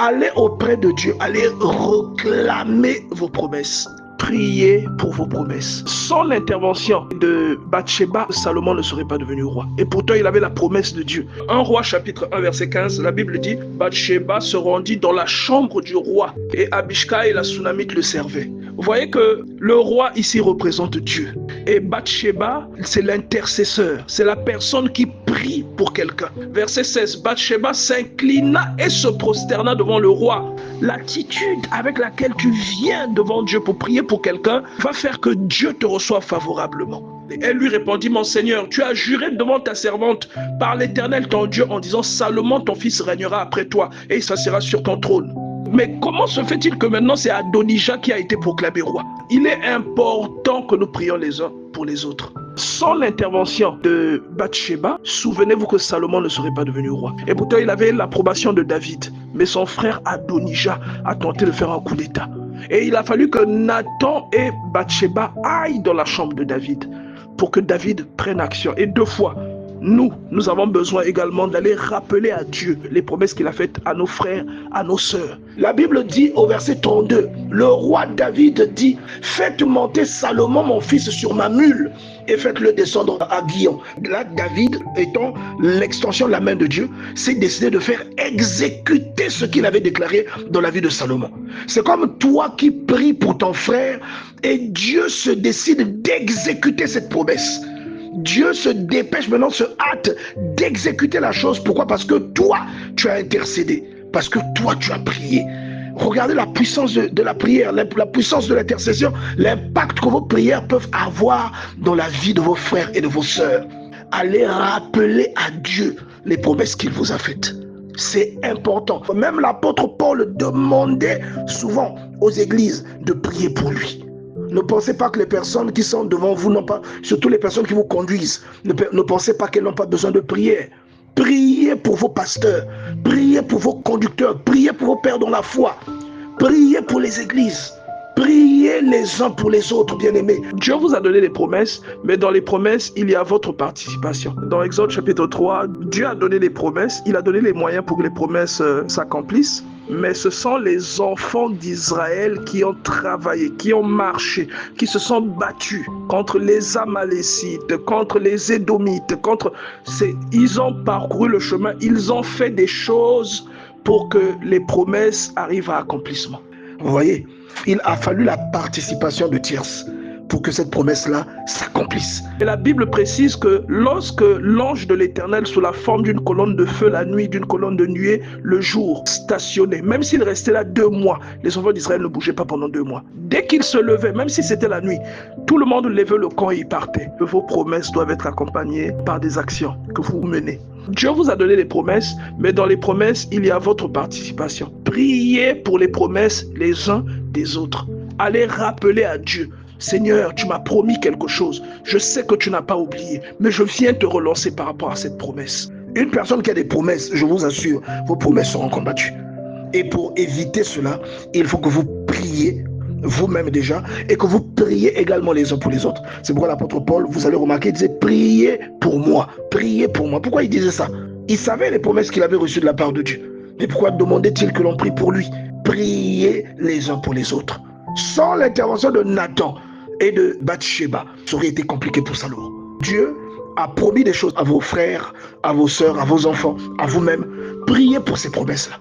Allez auprès de Dieu, allez réclamer vos promesses. Priez pour vos promesses. Sans l'intervention de Bathsheba, Salomon ne serait pas devenu roi. Et pourtant, il avait la promesse de Dieu. 1 Roi chapitre 1 verset 15, la Bible dit « Bathsheba se rendit dans la chambre du roi et Abishai la Sunamite le servait. » Vous voyez que le roi ici représente Dieu. Et Bathsheba, c'est l'intercesseur. C'est la personne qui prie pour quelqu'un. Verset 16, Bathsheba s'inclina et se prosterna devant le roi. L'attitude avec laquelle tu viens devant Dieu pour prier pour quelqu'un va faire que Dieu te reçoive favorablement. Et elle lui répondit, mon Seigneur, tu as juré devant ta servante par l'Éternel ton Dieu en disant, Salomon ton fils régnera après toi et il s'assiera sur ton trône. Mais comment se fait-il que maintenant c'est Adonijah qui a été proclamé roi? Il est important que nous prions les uns pour les autres. Sans l'intervention de Bathsheba, souvenez-vous que Salomon ne serait pas devenu roi. Et pourtant, il avait l'approbation de David. Mais son frère Adonijah a tenté de faire un coup d'état. Et il a fallu que Nathan et Bathsheba aillent dans la chambre de David pour que David prenne action. Et 2 fois, nous avons besoin également d'aller rappeler à Dieu les promesses qu'il a faites à nos frères, à nos sœurs. La Bible dit au verset 32, le roi David dit, faites monter Salomon mon fils sur ma mule et faites-le descendre à Guillon. Là, David, étant l'extension de la main de Dieu, s'est décidé de faire exécuter ce qu'il avait déclaré dans la vie de Salomon. C'est comme toi qui pries pour ton frère et Dieu se décide d'exécuter cette promesse. Dieu se dépêche maintenant, se hâte d'exécuter la chose. Pourquoi? Parce que toi, tu as intercédé. Parce que toi, tu as prié. Regardez la puissance de la prière, la puissance de l'intercession, l'impact que vos prières peuvent avoir dans la vie de vos frères et de vos sœurs. Allez rappeler à Dieu les promesses qu'il vous a faites. C'est important. Même l'apôtre Paul demandait souvent aux églises de prier pour lui. Ne pensez pas que les personnes qui sont devant vous n'ont pas, surtout les personnes qui vous conduisent, ne pensez pas qu'elles n'ont pas besoin de prière. Priez pour vos pasteurs, priez pour vos conducteurs, priez pour vos pères dans la foi, priez pour les églises, priez les uns pour les autres, bien-aimés. Dieu vous a donné des promesses, mais dans les promesses, il y a votre participation. Dans Exode chapitre 3, Dieu a donné les promesses, il a donné les moyens pour que les promesses s'accomplissent. Mais ce sont les enfants d'Israël qui ont travaillé, qui ont marché, qui se sont battus contre les Amalécites, contre les Édomites, ils ont parcouru le chemin, ils ont fait des choses pour que les promesses arrivent à accomplissement. Vous voyez, il a fallu la participation de tierces pour que cette promesse-là s'accomplisse. Et la Bible précise que lorsque l'ange de l'Éternel, sous la forme d'une colonne de feu la nuit, d'une colonne de nuée le jour, stationnait, même s'il restait là 2 mois, les enfants d'Israël ne bougeaient pas pendant 2 mois. Dès qu'ils se levaient, même si c'était la nuit, tout le monde levait le camp et y partait. Vos promesses doivent être accompagnées par des actions que vous menez. Dieu vous a donné les promesses, mais dans les promesses, il y a votre participation. Priez pour les promesses les uns des autres. Allez rappeler à Dieu. Seigneur, tu m'as promis quelque chose. Je sais que tu n'as pas oublié, mais je viens te relancer par rapport à cette promesse. Une personne qui a des promesses, je vous assure, vos promesses seront combattues. Et pour éviter cela, il faut que vous priez vous-même déjà et que vous priez également les uns pour les autres. C'est pourquoi l'apôtre Paul, vous allez remarquer, il disait « Priez pour moi, priez pour moi ». Pourquoi il disait ça? Il savait les promesses qu'il avait reçues de la part de Dieu. Mais pourquoi demandait-il que l'on prie pour lui? Priez les uns pour les autres. Sans l'intervention de Nathan et de Bathsheba, ça aurait été compliqué pour Salomon. Dieu a promis des choses à vos frères, à vos sœurs, à vos enfants, à vous-même. Priez pour ces promesses-là.